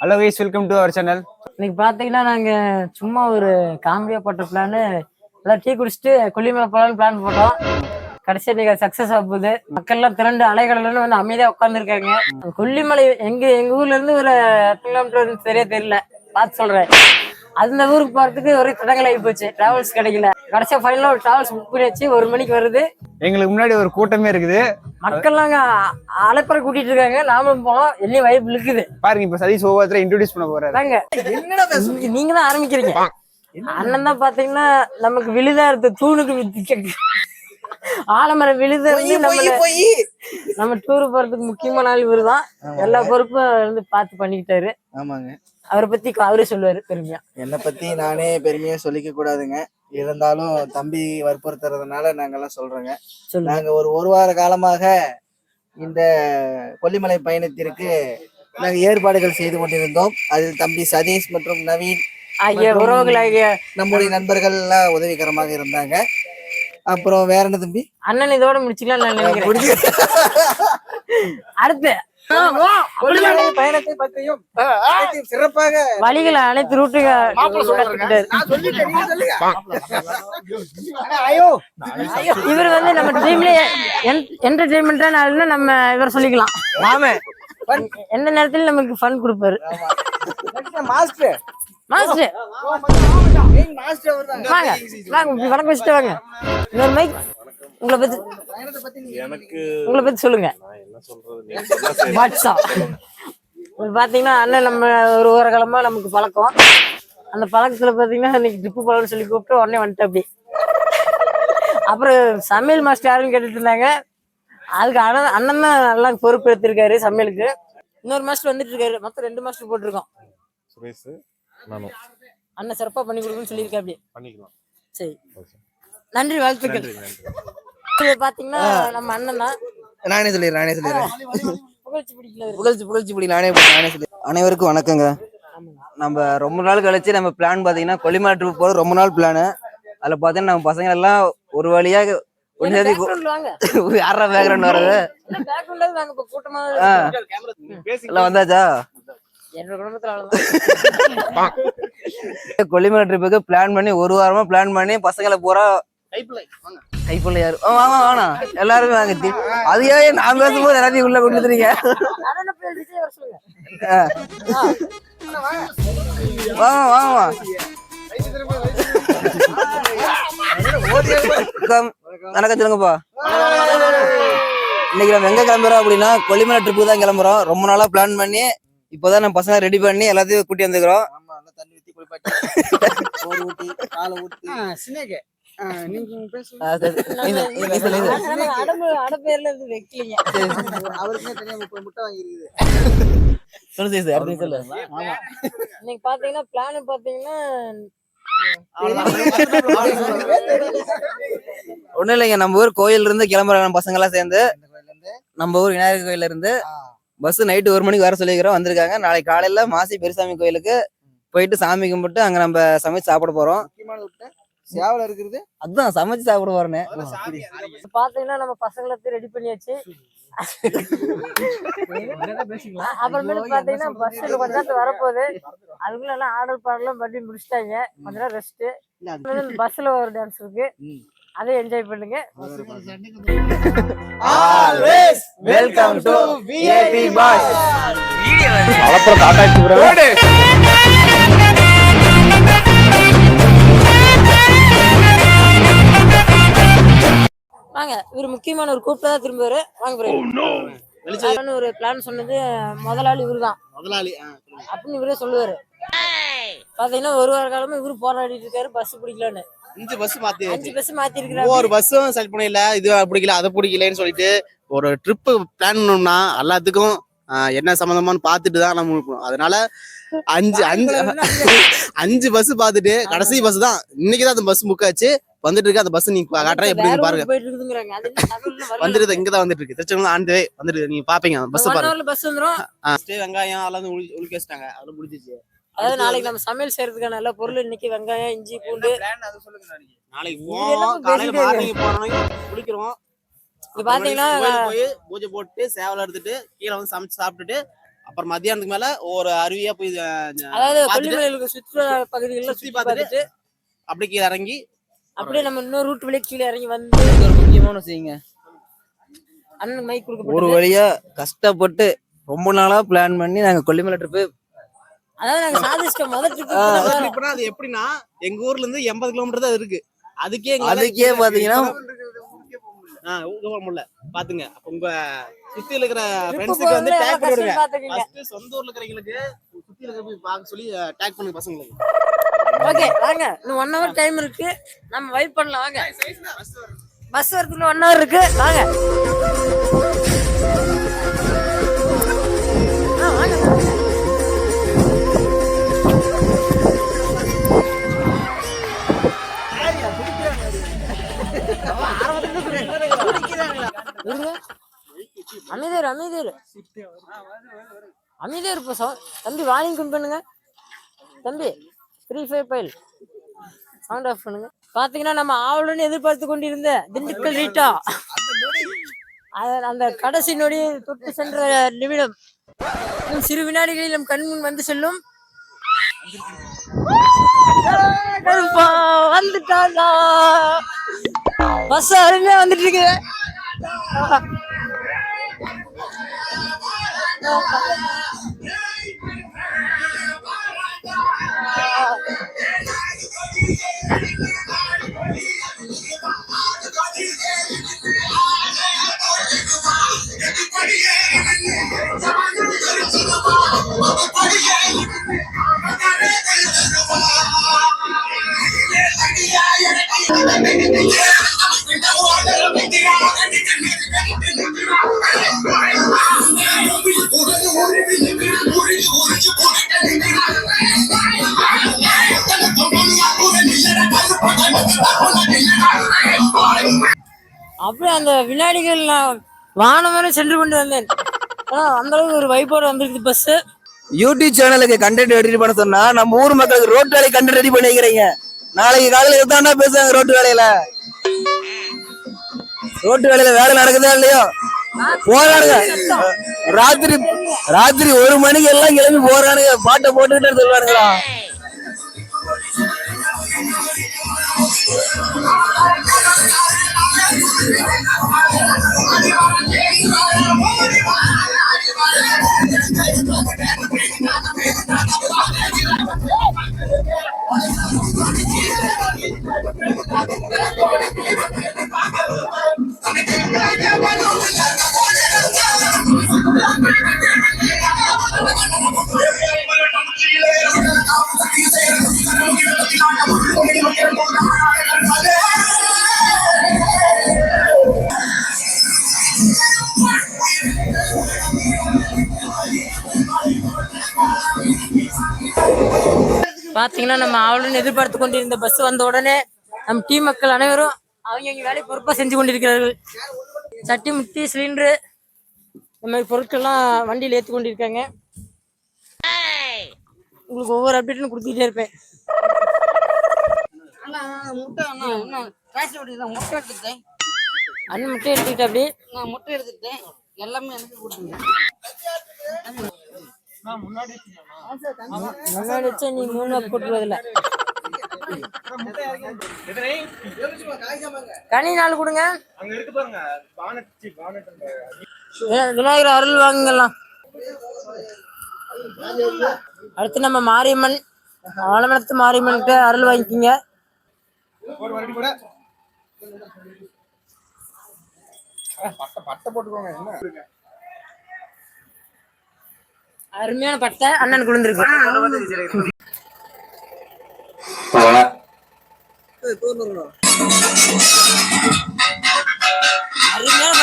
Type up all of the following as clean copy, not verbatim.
Hello guys, welcome to our channel. இன்னைக்கு பாத்தீங்கன்னா நாங்க சும்மா ஒரு காமெடியா போட்ட பிளான், எல்லாம் டீ குடிச்சிட்டு கொல்லிமலை போலான்னு பிளான் போட்டோம். கடைசி இன்னைக்கு சக்சஸ் ஆகுது. மக்கள் எல்லாம் திரண்டு அலைகடல வந்து அமைதியா உட்காந்துருக்காங்க. கொல்லிமலை எங்க ஊர்ல இருந்து ஒரு 10 கிலோமீட்டர் சரியா தெரியல, பார்த்து சொல்றேன். அந்த ஊருக்கு போறதுக்கு ஒரே தடங்கள் ஆகி போச்சு, டிராவல்ஸ் கிடைக்கல. கடைசியா ஃபைனலா ஒரு டிராவல்ஸ் புக் பண்ணியாச்சு. 1 மணிக்கு வருது. எங்களுக்கு முன்னாடி ஒரு கூட்டமே இருக்குது. மக்கள்லாம் அலைப்பறை கூட்டிட்டு இருக்காங்க. நாமளும் போனோம். என்னையும் வைப் இருக்குது பாருங்க. இப்ப சதீஷ் ஒவ்வொருத்தர இன்ட்ரோடியூஸ் பண்ண போறாங்க. நீங்க தான் ஆரம்பிக்கிறீங்க. அண்ணன் தான் பாத்தீங்கன்னா நமக்கு விழுதா இருக்கு, தூணுக்கு வித்து ஆலமரம் விழுத நம்ம டூர் போறதுக்கு முக்கியமான நாள் இவரு தான். எல்லா பொறுப்பும் வந்து பார்த்து பண்ணிக்கிட்டாரு. ஆமாங்க. அவரை பத்தி அவரே சொல்லுவாரு பெருமையா. என்னை பத்தி நானே பெருமையா சொல்லிக்க கூடாதுங்க, இருந்தாலும் தம்பி வற்புறுத்துறதுனால நாங்கெல்லாம் சொல்றோங்க. நாங்க ஒரு வார காலமாக இந்த கொல்லிமலை பயணத்திற்கு நாங்க ஏற்பாடுகள் செய்து கொண்டிருந்தோம். அதில் தம்பி சதீஷ் மற்றும் நவீன் நம்முடைய நண்பர்கள் எல்லாம் உதவிகரமாக இருந்தாங்க. அப்புறம் வேற என்ன தம்பி? அண்ணன் இதோட முடிச்சுக்கலாம் நான் நினைக்கிறேன். அடுத்து பயணத்தை பற்றியும் சிறப்பாக வழிகள் அனைத்து ரூட்டுகள் இவர் வந்து நம்ம ட்ரீம்ல என்டர்டெயின்மெண்டான ஆளுன்னு நம்ம இவர் சொல்லிக்கலாம். ஆமா, எந்த நேரத்துல நமக்கு ஃபன் கொடுப்பாரு. மாஸ்டர் மாஸ்டர் வாங்க வாங்க, வணக்கம் வச்சுட்டு வாங்க. இன்னொரு மைக். உங்களை பத்தி சொல்லுங்க. பாத்தீங்கன்னா அண்ணன் நம்ம ஒரு காலமா நமக்கு பழக்கம். அந்த பழக்கத்துல பாத்தீங்கன்னா இன்னைக்கு ட்ரிப்பு போலன்னு சொல்லி கூப்பிட்டு உடனே வந்துட்டு அப்படி. அப்புறம் சமையல் மாஸ்டர் யாருன்னு கேட்டுட்டு இருந்தாங்க. அதுக்கு அண்ணன் தான் நல்லா பொறுப்பு எடுத்திருக்காரு சமையலுக்கு. இன்னொரு மாஸ்டர் வந்துட்டு இருக்காரு. மொத்தம் 2 மாஸ்டர் போட்டிருக்கோம். அண்ணன் சிறப்பா பண்ணி கொடுக்குன்னு சொல்லியிருக்கேன். அப்படி பண்ணிக்கலாம். சரி, நன்றி, வாழ்த்துக்கள். பாத்தீங்கன்னா நம்ம அண்ணன் தான். நானே சொல்லிடுறேன். புகழ்ச்சி பிடி நானே சொல்லி. அனைவருக்கும் வணக்கங்க. நம்ம ரொம்ப நாள் கழிச்சு நம்ம பிளான் பாத்தீங்கன்னா கொல்லிமலை ட்ரிப் போறது ரொம்ப நாள் பிளானு. அதுல பாத்தீங்கன்னா நம்ம பசங்க எல்லாம் ஒரு வழியாக யாரா பேக்ரவுண்ட் வர்றது எல்லாம் வந்தாச்சா? கொல்லிமலை ட்ரிப்புக்கு பிளான் பண்ணி 1 வாரமா பிளான் பண்ணி பசங்களை பூரா கைப்புள்ள யாரு வாங்க வாங்க எல்லாருமே வாங்க. அதையே நான் பேசும்போது எல்லாத்தையும் உள்ள கொண்டு வந்துறீங்க. வாங்க வாங்க வணக்கம் சொல்லுங்கப்பா. இன்னைக்கு நம்ம எங்க கிளம்புறோம் அப்படின்னா கொல்லிமலை ட்ரிப்புக்கு தான் கிளம்புறோம். ரொம்ப நாளா பிளான் பண்ணி இப்போதான் நம்ம பசங்க ரெடி பண்ணி எல்லாத்தையும் கூட்டி வந்துக்கிறோம். ஒண்ணும் இல்லைங்க, நம்ம ஊர் கோயில் இருந்து கிளம்புறாங்க பசங்க எல்லாம் சேர்ந்து. நம்ம ஊர் விநாயகர் கோயில இருந்து பஸ் நைட்டு 1 மணிக்கு வர சொல்லிக்கிறோம், வந்திருக்காங்க. நாளைக்கு காலையில மாசி பெருசாமி கோயிலுக்கு போயிட்டு சாமி கும்பிட்டு அங்க நம்ம சமைச்சு சாப்பிட போறோம். சேவல இருக்குது, அதான் சமைச்சு சாப்பிட போறேன்னு. பாத்தீங்கன்னா நம்ம பசங்களை ரெடி பண்ணியாச்சு. அப்புறமேட்டு பாத்தீங்கன்னா பஸ்ல கொஞ்ச நேரத்துல வரப்போகுது. அதுக்குள்ள எல்லாம் ஆர்டர் பாடலாம் பண்ணி முடிச்சிட்டாங்க. கொஞ்ச நேரம் ரெஸ்ட். பஸ்ல ஒரு டான்ஸ் இருக்கு, அதை என்ஜாய் பண்ணுங்க. Always welcome to VIP boss. அப்புறம் காட்டாச்சு ப்ரோ. வாங்க, இவரு முக்கியமான ஒரு கூப்பிட்டா திரும்புவாரு. வாங்க ப்ரோ. ஒரு பிளான் சொன்னது முதலாளி இவரு தான். முதலாளி அப்படின்னு இவரே சொல்லுவாரு. பாத்தீங்கன்னா 1 வார காலமா இவரு போராடிட்டு இருக்காரு பஸ் பிடிக்கலன்னு. 5 பஸ் மாத்தி இருக்கிறாரு. ஒரு பஸ்ஸும் செலக்ட் பண்ணல. இது பிடிக்கல அது பிடிக்கலன்னு சொல்லிட்டு ஒரு ட்ரிப் பிளான் பண்ணோம்னா எல்லாத்துக்கும் என்ன சம்பந்தமானு பாத்துட்டு தான் நம்ம இருக்கணும். அதனால 5 பஸ் பாத்துட்டு கடைசி பஸ் தான் இன்னைக்குதான் அந்த பஸ் புக் ஆச்சு. வந்துட்டு இருக்கு அந்த பஸ். நீங்க காட்டுறேன் எப்படி பாருங்க. வந்துட்டு இங்கதான் வந்துட்டு இருக்கு. திருச்செங்கோடு ஆன் தி வே வந்துட்டு நீங்க பாப்பீங்க பஸ் பாருங்க. பஸ் வந்துரும். வெங்காயம் எல்லாம் உளுக்கி வச்சிட்டாங்க, அதெல்லாம் முடிஞ்சிச்சு. அதாவது நாளைக்கு நம்ம சமையல் செய்யறதுக்கான எல்லா பொருள் இன்னைக்கு வெங்காயம், இஞ்சி, பூண்டு. நாளைக்கு போவோம், காலையில மார்னிங் போறோம், குளிக்கிறோம். இங்க பாத்தீங்கன்னா போய் பூஜை போட்டு சேவல எடுத்துட்டு கீழே வந்து சமைச்சு சாப்பிட்டுட்டு அப்புறம் மத்தியானத்துக்கு மேல ஒரு அருவியா போய் அதாவது கொல்லிமலையில சுற்றுலா பகுதிகளில் சுத்தி பார்த்துட்டு அப்படி கீழே இறங்கி அப்படியே நம்ம இன்னொரு ரூட் வழியா கீழே இறங்கி வந்து ஒரு முக்கியமான விஷயங்க அண்ணன் மைக் கொடுக்க ஒரு வழியா கஷ்டப்பட்டு ரொம்ப நாளா பிளான் பண்ணி நாங்க கொல்லிமலை ட்ரிப்பு. அதாவது நாங்க சாதிச்சிட்ட முதல் ட்ரிப். அது எப்படின்னா எங்க ஊர்ல இருந்து 80 கிலோமீட்டர் தான் இருக்கு. அதுக்கே பாத்தீங்கன்னா முடியல பாத்துங்க. அப்ப உங்க சுத்தி இருக்கிற ஃப்ரெண்ட்ஸுக்கு வந்து டேக் பண்ணிடுங்க. ஃபர்ஸ்ட் சொந்த ஊர்ல இருக்கிறவங்களுக்கு சுத்தி இருக்கிற போய் பார்க்க சொல்லி டேக் பண்ணுங்க பசங்களுக்கு. ஓகே வாங்க, இன்னும் 1 hour டைம் இருக்கு, நம்ம வெயிட் பண்ணலாம். வாங்க, பஸ் வரதுக்கு 1 hour இருக்கு. வாங்க வாங்க. அமைதியா இருப்போம். தம்பி வால்யூம் கம்மி பண்ணுங்க. தம்பி ஃப்ரீ ஃபயர் பைல் சவுண்ட் ஆஃப் பண்ணுங்க. பாத்தீங்கன்னா நம்ம ஆவலுடன் எதிர்பார்த்து கொண்டிருந்த திண்டுக்கல் ரீட்டா அந்த கடைசி நொடி தொட்டு சென்ற நிமிடம் சிறு வினாடிகளில் நம் கண்முன் வந்து செல்லும். வந்துட்டாங்க, பஸ் அருமையா வந்துட்டு இருக்கு. அப்படியே அந்த வினாடிகள் நான் வானம் வரை சென்று கொண்டு வந்தேன். அந்த அளவுக்கு ஒரு வைப்போட வந்துருக்கு பஸ். யூடியூப் சேனலுக்கு கண்டென்ட் ரெடி பண்ண சொன்னா நம்ம ஊர் மக்களுக்கு ரோட்டு வேலை கண்டென்ட் ரெடி பண்ணி வைக்கிறீங்க. நாளைக்கு காலையில எதாண்டா பேசுறாங்க ரோட்டு வேலையில. ரோட்டு வேலையில வேலை நடக்குதா இல்லையோ போறானுங்க. ராத்திரி 1 மணிக்கு எல்லாம் கிளம்பி போறானுங்க. பாட்டை போட்டுக்கிட்டே சொல்லுவானுங்களா. பாத்தீங்கன்னா நம்ம அவளுடன் எதிர்பார்த்து கொண்டிருந்த பஸ் வந்த உடனே நம் டீம் மக்கள் அனைவரும் அவங்க வேலையை பொறுப்பா செஞ்சு கொண்டிருக்கிறார்கள். சட்டி முட்டி சிலிண்டரு இந்த மாதிரி பொருட்கள்லாம் வண்டியில் ஏற்றி கொண்டிருக்காங்க. உங்களுக்கு ஒவ்வொரு அப்டேட்டும் கொடுத்துட்டே இருப்பேன். அண்ணன் முட்டை எடுத்துக்கிட்டேன். அப்படி நான் முட்டை எடுத்துக்கிட்டேன். எல்லாமே எனக்கு கொடுத்துங்க. முன்னாடி வச்சா நீ 3 போட்டுருவதில்ல. கனி 4 கொடுங்க. விநாயகர் அருள் வாங்கலாம். அடுத்து நம்ம மாரியம்மன் ஆலமரத்து மாரியம்மன்கிட்ட அருள் வாங்கிக்கிங்க. அருமையான பட்டை அண்ணன் குளிர்ந்துருக்கு. அருமையான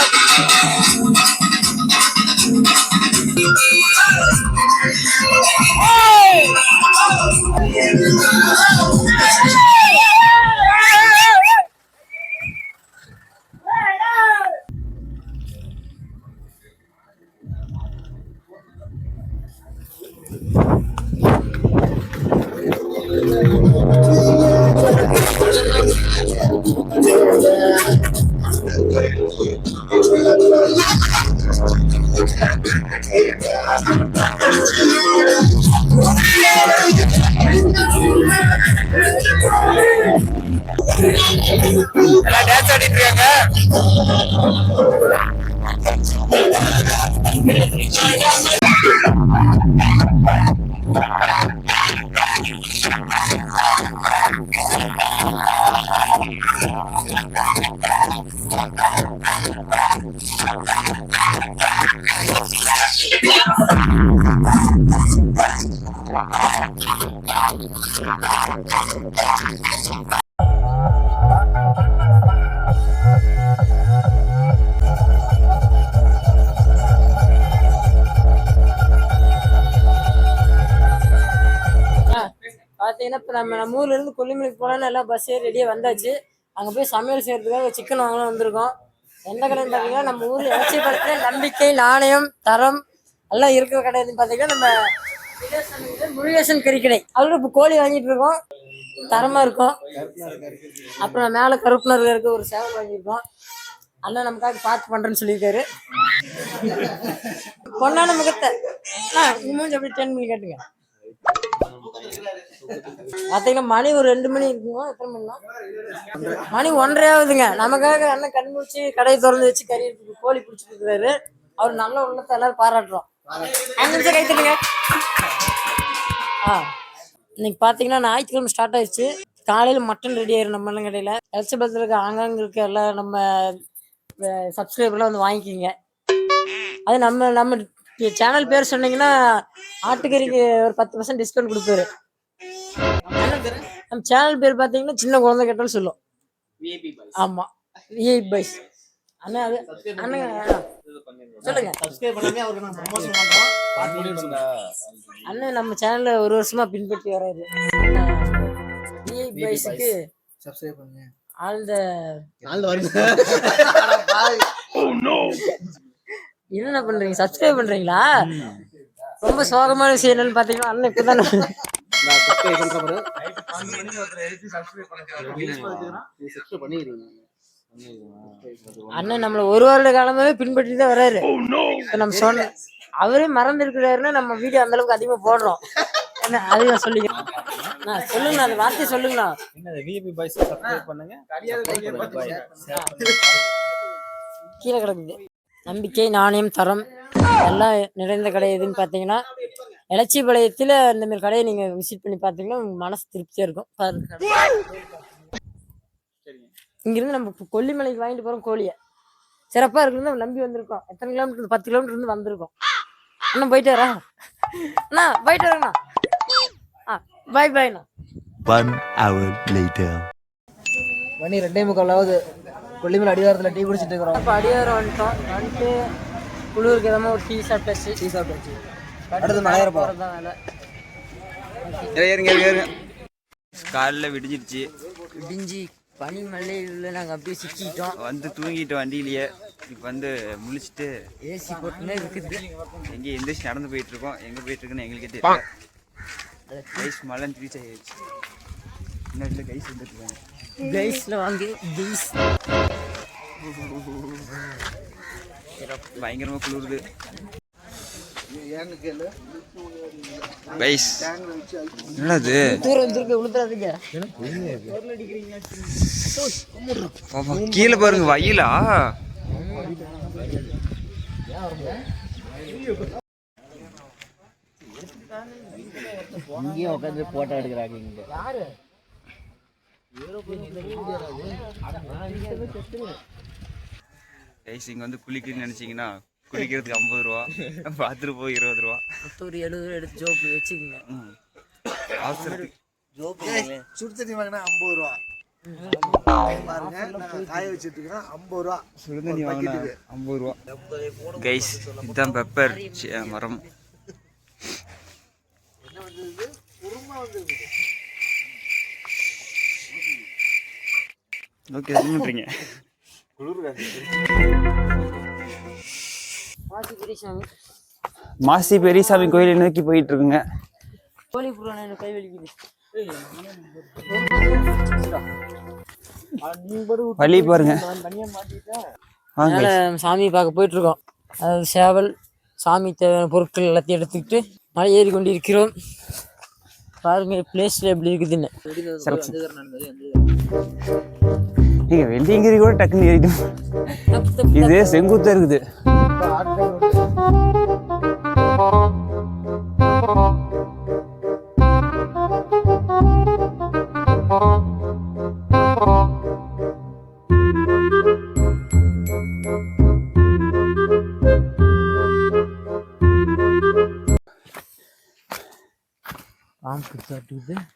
Thank you. எல்லாம் டான்ஸ் ஆடிட்டு இருக்காங்க. பாத்தீங்கன்னா இப்ப நம்ம ஊர்ல இருந்து கொல்லிமலைக்கு போலான்னு எல்லாம் பஸ் ஏறி ரெடியா வந்தாச்சு. அங்க போய் சமையல் செய்யறதுக்காக சிக்கன் வாங்கலாம் வந்திருக்கோம். எந்த கடைன்னு பாத்தீங்கன்னா நம்ம ஊர்ல இறைச்சிபாளையத்துல நம்பிக்கை, நாணயம், தரம் எல்லாம் இருக்கிற கடை பாத்தீங்கன்னா நம்ம முருகேசன் கறிக்கடை. அவரோட இப்ப கோழி வாங்கிட்டு இருக்கோம், தரமா இருக்கும். அப்புறம் மேல கருப்புணர்ல இருக்க ஒரு சேவல் வாங்கியிருக்கோம். அண்ணன் நமக்காக பார்த்து பண்றேன்னு சொல்லியிருக்காரு. பொண்ணான முகத்தை மூஞ்சி அப்படி 10 மணி கேட்டுங்க. பாத்தீங்கன்னா மணி ஒரு 2 மணி இருக்குங்க. எத்தனை மணினா மணி 1:30 ஆகுதுங்க. நமக்காக அண்ணன் கண் முடிச்சு கடையை திறந்து வச்சு கறி கோழி பிடிச்சிட்டு இருக்காரு. அவர் நல்ல உள்ளத்தை எல்லாரும் பாராட்டுறோம். 5 நிமிஷம் கைத்துடுங்க. இன்னைக்கு பாத்தீங்கன்னா ஞாயிற்றுக்கிழமை ஸ்டார்ட் ஆயிடுச்சு. காலையில மட்டன் ரெடி ஆயிரும் நம்ம எல்லாம் கடையில. எலச்சபத்தில் இருக்க ஆங்காங்க இருக்க எல்லாம் நம்ம சப்ஸ்கிரைபர்லாம் வந்து வாங்கிக்கிங்க. அது நம்ம சேனல் பேர் சொன்னீங்கன்னா ஆட்டுக்கறிக்கு ஒரு 10% டிஸ்கவுண்ட் கொடுப்பாரு. நம்ம சேனல் பேர் பாத்தீங்கன்னா சின்ன குழந்தை கேட்டாலும் சொல்லும். ஆமா, விஐபி பாய்ஸ். அண்ணா அது அண்ணா சொல்லுங்க. அண்ணன் நம்ம சேனல்ல ஒரு வருஷமா பின்பற்றி வர்றாரு. விஐபி பாய்ஸ்க்கு சப்ஸ்கிரைப் பண்ணுங்க. என்ன பண்றீங்க? சப்ஸ்கிரைப் பண்றீங்களா? ரொம்ப சோகமான விஷயம் என்னன்னு பாத்தீங்கன்னா அண்ணன் இப்பதான் அண்ணன் நம்மள ஒரு வருட காலமாவே பின்பற்றி தான் வர்றாரு. நம்ம சொன்ன அவரே மறந்து இருக்கிறாருன்னா நம்ம வீடியோ அந்த அளவுக்கு அதிகமா போடுறோம். என்ன அதிகம் சொல்லிக்கிறோம். சொல்லுங்கண்ணா, அந்த வார்த்தையை சொல்லுங்கண்ணா. கீழே கிடக்குது. நம்பிக்கை, நாணயம், தரம் எல்லாம் நிறைந்த கடை எதுன்னு பார்த்தீங்கன்னா எலச்சிபாளையத்தில் இந்த மாதிரி கடையை நீங்கள் விசிட் பண்ணி பார்த்தீங்கன்னா உங்கள் மனசு திருப்தியாக இருக்கும். இங்கிருந்து நம்ம கொல்லிமலைக்கு வாங்கிட்டு போகிறோம் கோழியை. சிறப்பாக இருக்குன்னு நம்ம நம்பி வந்திருக்கோம். எத்தனை கிலோமீட்டர்? 10 கிலோமீட்டர் இருந்து வந்திருக்கோம். அண்ணா போயிட்டு வரா அண்ணா, போயிட்டு வரேண்ணா. பாய் பாய்ண்ணா. 1 hour later. மணி 2:45 கொல்லிமலை அடிவாரத்தில் டீ குடிச்சிட்டு இருக்கிறோம். அப்போ அடிவாரம் வந்துட்டு குளிருக்கு எதமா ஒரு டீ சாப்பிட்டாச்சு. அடுத்து மலையேற போகிறோம். காலைல விடிஞ்சிருச்சு. பனி மலையில் நாங்கள் அப்படியே சிக்கிட்டோம். வந்து தூங்கிட்டோம் வண்டியிலேயே. இப்போ வந்து முழிச்சிட்டு ஏசி போட்டுனே இருக்குது. எங்கே எந்திரிச்சு நடந்து போயிட்டு இருக்கோம். எங்கே போயிட்டு இருக்குன்னு எங்களுக்கே தெரியல. கைஸ் மழைன்னு ரீச் ஆகிடுச்சு. இன்னும் கைஸ் வந்துருக்காங்க. கைஸ்ல வாங்கி கைஸ் பயங்கரமா குளிருது. கைஸ் என்னது தூரம் வந்துருக்கு, உளுத்துறாதீங்க. கீழே பாருங்க, வயலா. இங்கேயும் உட்காந்து போட்டோ எடுக்கிறாங்க. இங்க யாரு இங்க வந்து குளிக்கணும்னு நினைச்சீங்கன்னா குளிக்கிறதுக்கு 50 ரூபா, பாத்ரூம் போய் 20 ரூபா, ஒரு 70 எடுத்து ஜோப்பு வச்சுக்கோங்க. சுடுதண்ணி வாங்கினா 50 ரூபா பாருங்க. காய வச்சுட்டு இருக்கோம் 50 ரூபா. சுடுதண்ணி வாங்கினா 50 ரூபா. கைஸ் இதுதான் பெப்பர் மரம். ஓகே, என்ன பண்றீங்க? மாசி பெரியசாமி கோயிலை நோக்கி போயிட்டு இருக்குங்க. கோழி புறான கை வலிக்குது. வழி பாருங்க. சாமி பார்க்க போயிட்டு இருக்கோம். அதாவது சேவல், சாமி தேவையான பொருட்கள் எல்லாத்தையும் எடுத்துக்கிட்டு மலை ஏறி கொண்டு இருக்கிறோம். பாருங்க பிளேஸ்ல எப்படி இருக்குதுன்னு. நீங்க வெள்ளியங்கிரி கூட டக்குன்னு ஏறிடும். இது செங்குத்தா இருக்குது.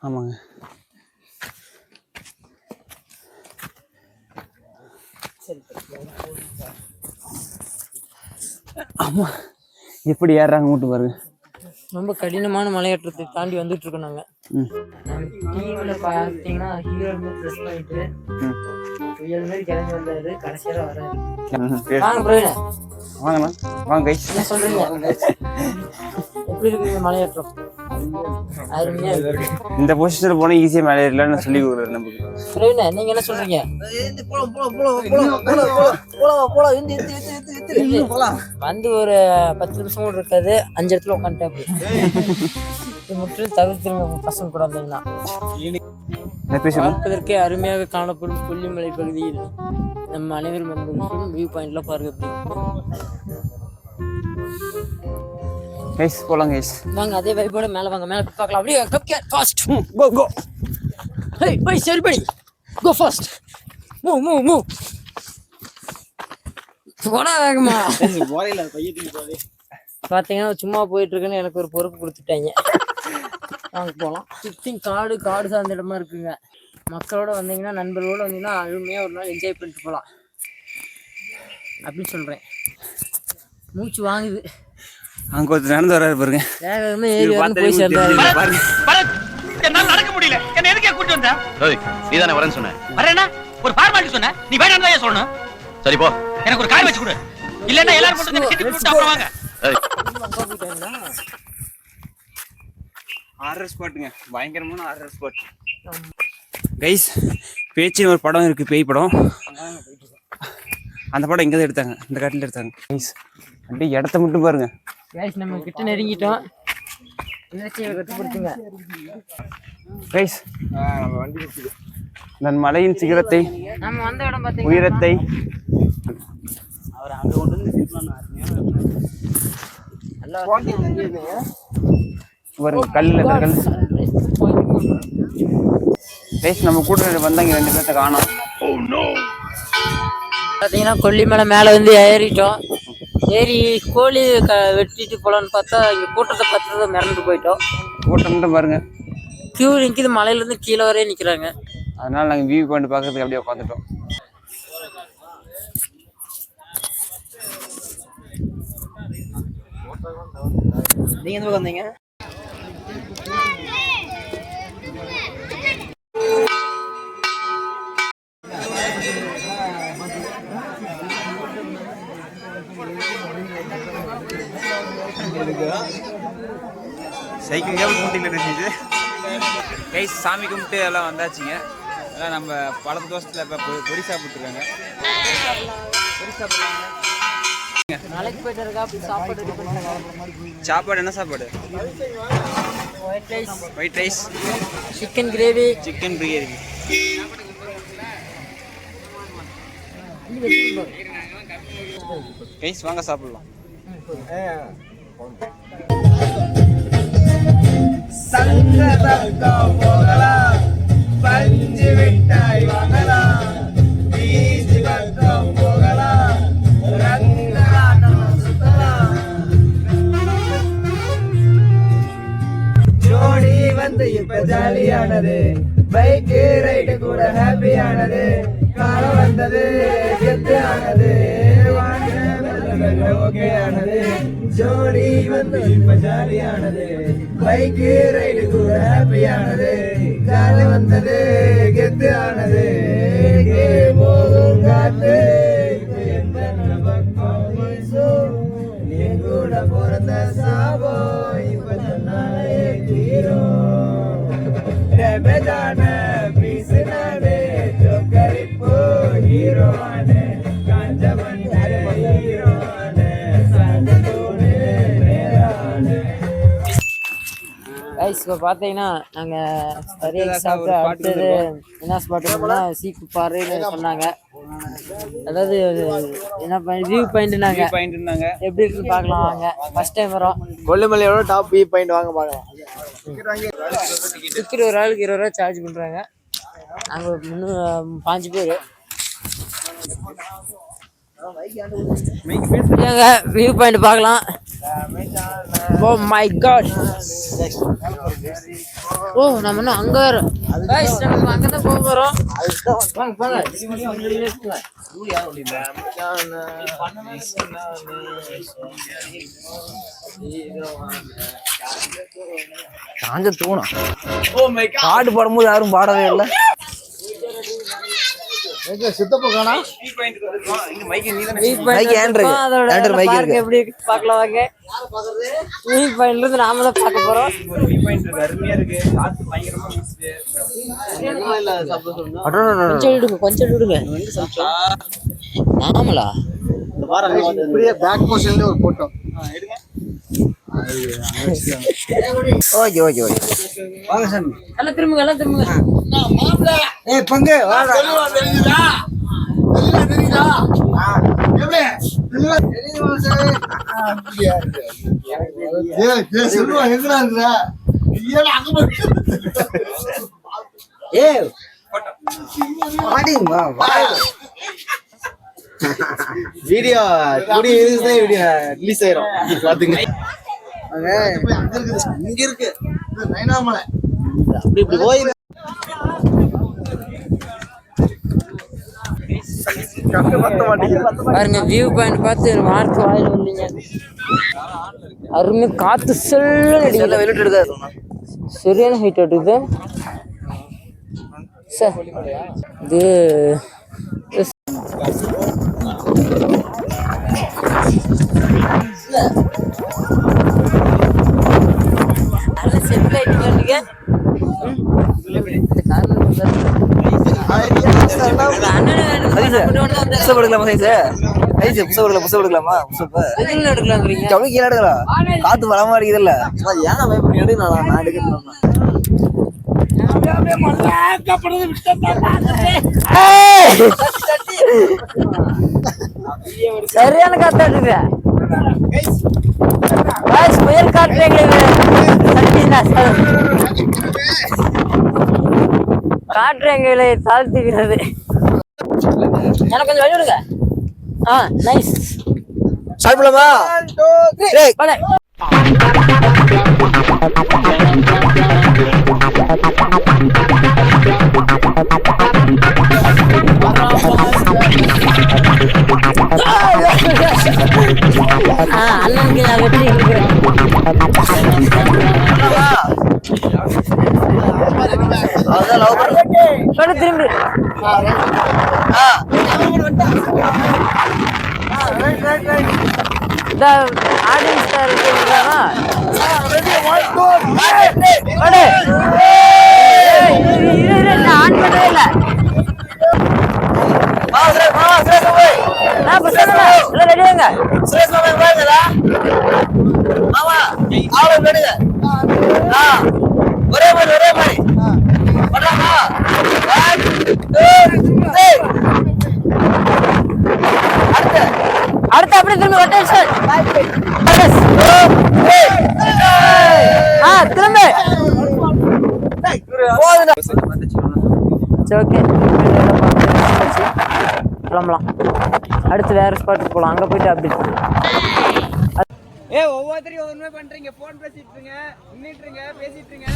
ஆமாங்க. ஆமா, எப்படி ஏறாங்க மட்டும் பாருங்க. ரொம்ப கடினமான மலையேற்றத்தை தாண்டி வந்துட்டு இருக்கோம் நாங்க. டிவில பாத்தீங்கன்னா ஹீரோ ப்ளஸ் பண்ணிட்டு புயல் மாதிரி கிளம்பி வந்தாரு, கடைசியில வராரு. வாங்க பிரவீன், வாங்கண்ணா, வாங்க கைஸ். என்ன சொல்றீங்க? எப்படி இருக்கு மலையேற்றம்? அருமையா இருக்கு. இந்த பொசிஷன்ல போனா ஈஸியா மேலே ஏறலாம்னு சொல்லி கொடுக்குறாரு நமக்கு. பிரவீன், நீங்க என்ன சொல்றீங்க? வந்து ஒரு 10 நிமிஷம் கூட இருக்காது, 5 இடத்துல உட்காந்துட்டேன். முற்றிலும் தவிர்த்துருங்க பசங்க கூட வந்தீங்கன்னா. பார்ப்பதற்கே அருமையாக காணப்படும் கொல்லிமலை பகுதியில் நம்ம அனைவரும் வந்து வியூ பாயிண்ட்லாம் பாருங்க. கைஸ் போலாம் கைஸ். வாங்க அதே வைப்போட மேல வாங்க, மேல பார்க்கலாம். அப்படியே கப் கேட் fast go go. Hey bye everybody go fast. Move போடா வேகமா. போறையில பையத்துக்கு போதே பாத்தீங்கன்னா சும்மா போயிட்டு இருக்குன்னு எனக்கு ஒரு பொறுப்பு கொடுத்துட்டாங்க. வாங்க போலாம். சுத்தி காடு சார்ந்த இடமா இருக்குங்க. மக்களோட வந்தீங்கன்னா, நண்பர்களோட வந்தீங்கன்னா அருமையா ஒரு நாள் என்ஜாய் பண்ணிட்டு போகலாம் அப்படின்னு சொல்றேன். மூச்சு வாங்குது. அங்க ஒருத்தர் நடந்து வராரு பாருங்க. வேகமா ஏறி வந்து போய் சேர்ந்தாரு. என்னால நடக்க முடியல. என்ன எதுக்கே கூட்டி வந்த? ஏய், நீ தானே வரேன்னு சொன்ன. வரேனா? ஒரு ஃபார்மாலிட்டி சொன்ன. நீ வேணாம்னு தான் சொல்லணும். சரி போ. எனக்கு ஒரு காய் வச்சு கொடு. இல்லன்னா எல்லாரும் கொண்டு வந்து கிட்டி அப்புறம் வாங்க. ஏய். ஆர்ஆர் ஸ்பாட்டுங்க. பயங்கரமான ஆர்ஆர் ஸ்பாட். கைஸ், பேச்சு ஒரு படம் இருக்கு, பேய் படம். அந்த படம் இங்க தான் எடுத்தாங்க, இந்த காட்டில எடுத்தாங்க. கைஸ், அப்படியே இடத்த மட்டும் பாருங்க. கைஸ், நம்ம கிட்ட நெருங்கிட்டோம். இயற்கையை கட்டுப்படுத்துங்க கைஸ். நான் மலையின் சிகரத்தை, நம்ம வந்த இடம் பார்த்தீங்கன்னா உயரத்தை அவர் அங்க கொண்டு வந்து பாருங்க. கல்லுல கல். கைஸ், நம்ம கூட வந்தாங்க 2 பேர்த்த காணோம். பார்த்தீங்கன்னா கொல்லிமலை மேலே வந்து ஏறிட்டோம். ஏறி கோழி வெட்டிட்டு போலான்னு பார்த்தா இங்கே கூட்டத்தை பார்த்து மிரண்டு போயிட்டோம். கூட்டம் மட்டும் பாருங்க, கியூ நிற்கிது. மலையிலேருந்து கீழே வரையே நிற்கிறாங்க. அதனால நாங்கள் வியூ பாயிண்ட் பார்க்கறதுக்கு அப்படியே உட்காந்துட்டோம். நீங்க எந்த பக்கம் வந்தீங்க? சைக்கிள் கேபிள் கூட்டிகிட்டு இருந்துச்சு. கைஸ், சாமி கும்பிட்டு எல்லாம் வந்தாச்சுங்க. எல்லாம் நம்ம பழப்பு தோசத்தில் இப்போ பொரி சாப்பிட்டுருக்காங்க. பொரி சாப்பிட்றாங்க. நாளைக்கு போயிட்டு இருக்கா சாப்பாடு. சாப்பாடு என்ன சாப்பாடு? White rice, chicken gravy, chicken biryani. Guys, வாங்க சாப்பிடலாம். சங்கதம் போகலாம், பஞ்சு மிட்டாய் வாங்கலாம், பீச் பக்கம் போகலாம், ரங்கராட்டம் சுத்தலாம். ஜோடி வந்து இப்ப ஜாலியானது, பைக் ரைடு கூட ஹாப்பியானது, காலம் வந்தது கெத்து ஆனது, ஓகே ஆனது. ஜோடி வந்து இப்ப ஜாலியானது, பைக் ரைடு கூட ஹாப்பியானது, காலம் வந்தது கெத்து ஆனது. போகும் காத்து எந்த பக்கம் வீசும், என் கூட பிறந்த சாபோ இப்ப சொன்னாலே தீரும். டெபேதான பீசுனாலே சொக்கரிப்போ ஹீரோவானே, காஞ்சமன் ஹீரோவானே, சாந்தோனே நேரானே. இப்போ பார்த்தீங்கன்னா நாங்கள் சரியாக சாப்பிட்டு அடுத்தது என்ன ஸ்பாட்டுன்னா சீக்கு பாறைன்னு சொன்னாங்க. அதாவது என்ன வியூ பாயிண்ட்னாங்க. எப்படி இருக்குன்னு பார்க்கலாம் வாங்க. ஃபர்ஸ்ட் டைம் வரோம். கொல்லிமலையோட டாப் வியூ பாயிண்ட் வாங்க பார்க்கலாம். டிக்கெட் ஒரு ஆளுக்கு 20 ரூபா சார்ஜ் பண்ணுறாங்க. நாங்கள் 5 பேர் வியூ பாயிண்ட் பார்க்கலாம். Oh my God. ஓ நம்ம இன்னும் அங்கே வரோம். நம்ம அங்கே தான் போக போகிறோம். காஞ்ச தூணம் பாட்டு பாடும்போது யாரும் பாடவே இல்லை. சித்தப்பா காணா எப்படி பார்க்கலாம் வாங்க. வியூ பாயிண்ட்ல இருந்து நாம தான் பார்க்க போறோம். கொஞ்சம் விடுங்க. ஆமலா பேக் போர்ஷன்ல ஒரு போட்டோ. ஓகே ஓகே ஓகே வாங்க சாமி. எல்லாம் திரும்புங்க. ஏய் பங்கு வாடா. தெரியுதா? எப்படி? தெரியுமா சார்? அப்படியே. ஏய் சொல்லுவா எங்கடா இருக்கற? ஏல அங்க போய். ஏய் வாடிமா வா. வீடியோ கூடிய இதுதான் வீடியோ ரிலீஸ் ஆயிரும் பாத்துங்க. அங்க இங்க இருக்கு நைனாமலை. அப்படி இப்படி போய் பாருங்க வியூ பாயிண்ட் பார்த்து மார்க் வாயில வந்தீங்க. அருமை காத்து செல்ல வெளியிட்டு எடுக்காது. சரியான ஹைட் எடுக்குது சார். இது செட்டில் ஆயிட்டீங்க. காத்து பலமா அடிக்குதுல்ல. ஏன்னா பயப்படி எடுக்கலாம். நான் எடுக்கணும். சரியான காத்தாடுது. புயல் காற்று காற்று எங்களை தாழ்த்துகிறது. எனக்கு கொஞ்சம் வழி விடுங்க. நைஸ். சாப்பிடலாமா? அண்ணனுக்கு நான் வெற்றி இருக்கிறேன். திரும்பி ஆடியன்ஸ் ஆன் பண்ணவே இல்லை. ரெடியாங்க ஒரே மாதிரி அடுத்து அப்படி திரும்ப திரும்ப ஓகே கிளம்பலாம். அடுத்து வேற ஸ்பாட்டுக்கு போகலாம். அங்கே போயிட்டு அப்படி ஒவ்வொருத்தரையும் ஒவ்வொருமே பண்றீங்க. போன் பேசிட்டு இருங்க, நின்னுட்டு இருங்க, பேசிட்டு இருங்க.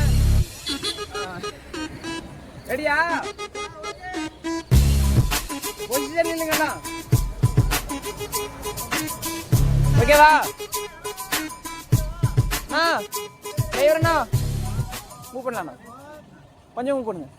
ரெடியா? பொசிஷன் இல்லைங்கண்ணா. ஓகேவா? டிரைவர்ண்ணா மூவ் பண்ணலாண்ணா. கொஞ்சம் மூவ் பண்ணுங்க.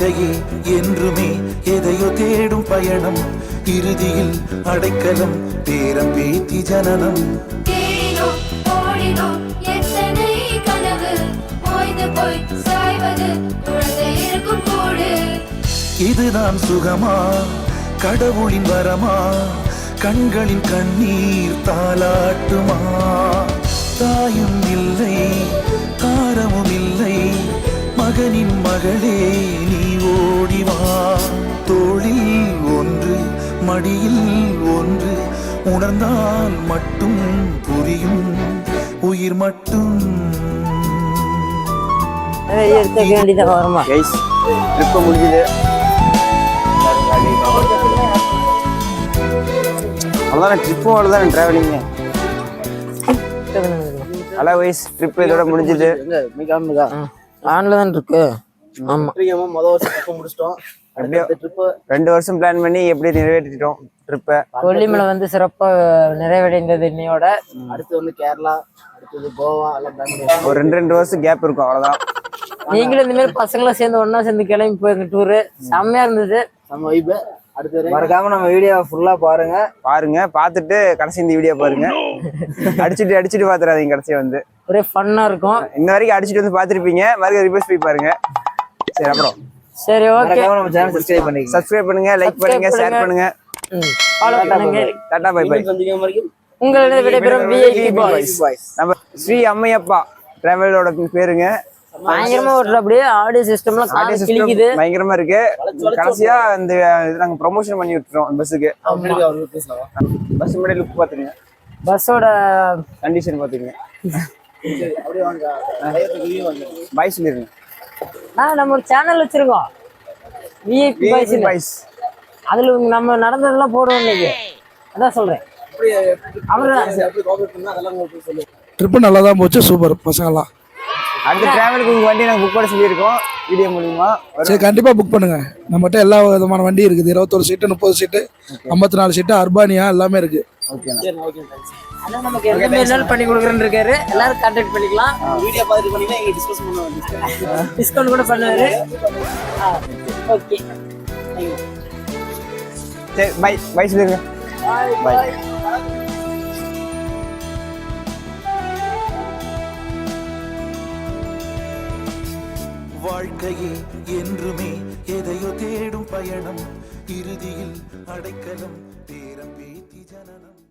வாழ்க்கையே என்றுமே எதையோ தேடும் பயணம் இறுதியில் அடைக்கலம் பேரம் பேத்தி ஜனனம் தேடினோம் ஓடினோம் எத்தனை கனவு ஓய்ந்து போய் சாய்வது குழந்தை இருக்கும் கூடு இதுதான் சுகமா கடவுளின் வரமா கண்களின் கண்ணீர் தாலாட்டுமா தாயும் இல்லை தாரமும் இல்லை மகனின் மகளே நீ ஓடிவா தோளில் ஒன்று மடியில் ஒன்று உணர்ந்தால் மட்டும் புரியும் உயிர் மட்டும் எடுத்துக்க வேண்டியதாக வருமா? கைஸ் ட்ரிப்பு முடிஞ்சுது. அவ்வளோதானே ட்ரிப்பும் அவ்வளோதானே ட்ராவலிங்க. ஹலோ கைஸ் ட்ரிப் இதோட முடிஞ்சுது. ஆன்ல தான் இருக்கு. ஆமா முதல் வருஷம் ட்ரிப்பு முடிச்சிட்டோம். அப்படியே 2 வருஷம் பிளான் பண்ணி எப்படி நிறைவேற்றிட்டோம் ட்ரிப்பை. கொல்லிமலை வந்து சிறப்பா நிறைவடைந்தது இன்னையோட. அடுத்து வந்து கேரளா, அடுத்தது கோவா எல்லாம் பிளான் பண்ணி ஒரு 2 வருஷம் கேப் இருக்கும் அவ்வளோதான். நீங்களும் இந்த மாதிரி பசங்களாம் சேர்ந்து ஒண்ணா சேர்ந்து கிளம்பி போயிருங்க டூரு. செம்மையா இருந்தது. நம்ம வைப்பு. அடுத்து மறக்காம நம்ம வீடியோ ஃபுல்லா பாருங்க. பார்த்துட்டு கடைசி இந்த வீடியோ பாருங்க. அடிச்சுட்டு பாத்துறாதீங்க. கடைசியா வந்து ஒரே ஃபன்னா இருக்கும். இன்ன வரைக்கும் அடிச்சுட்டு வந்து பாத்துருப்பீங்க. மறுபடியும் ரிப்போர்ட் போய் பாருங்க. சரி அப்புறம் சரி ஓகே. நம்ம சேனல் சப்ஸ்கிரைப் பண்ணுங்க, லைக் பண்ணுங்க, ஷேர் பண்ணுங்க, ஃபாலோ பண்ணுங்க. டாடா பை பை. உங்களிடம் விடைபெறும் விஐபி பாய்ஸ். நம்ம ஸ்ரீ அம்மையப்பா டிராவலோட பேருங்க. பயங்கரமா ஓடுற அப்படியே ஆடியோ சிஸ்டம்லாம் காடி கிளிக்குது. பயங்கரமா இருக்கு. கடைசியா இந்த நாங்க ப்ரொமோஷன் பண்ணி விட்டுறோம் பஸ்ஸுக்கு. பஸ் முன்னாடி லுக் பாத்துங்க. பஸ்ஸோட கண்டிஷன் பாத்துங்க. அப்படியே வாங்க. பாய் சொல்லிருங்க. நம்ம ஒரு சேனல் வச்சிருக்கோம் விஐபி பாய்ஸ். அதுல நம்ம நடந்ததெல்லாம் போடுவோம் இன்னைக்கு. அதான் சொல்றேன். ட்ரிப்பு நல்லா தான் போச்சு. சூப்பர் பசங்கள்லாம். அடுத்த டிராவலுக்கு உங்க வண்டி நாங்கள் புக் பண்ண சொல்லியிருக்கோம் வீடியோ மூலியமா. சரி கண்டிப்பா புக் பண்ணுங்க. நம்மகிட்ட எல்லா விதமான வண்டி இருக்குது. 21 சீட்டு, 30 சீட்டு, 54 சீட்டு, அர்பானியா எல்லாமே இருக்கு. நமக்கு எந்த மாதிரி பண்ணி கொடுக்குறேன்னு இருக்காரு. எல்லாரும் கான்டாக்ட் பண்ணிக்கலாம். வீடியோ பார்த்துட்டு பண்ணீங்கன்னா எங்க டிஸ்கஸ் பண்ணுவோம். டிஸ்கவுண்ட் கூட பண்ணுவாரு. ஓகே சரி பை பை சொல்லிருங்க. பை. வாழ்க்கையே என்றுமே எதையோ தேடும் பயணம் இறுதியில் அடைக்கலம் பேரம் பேத்தி ஜனனம்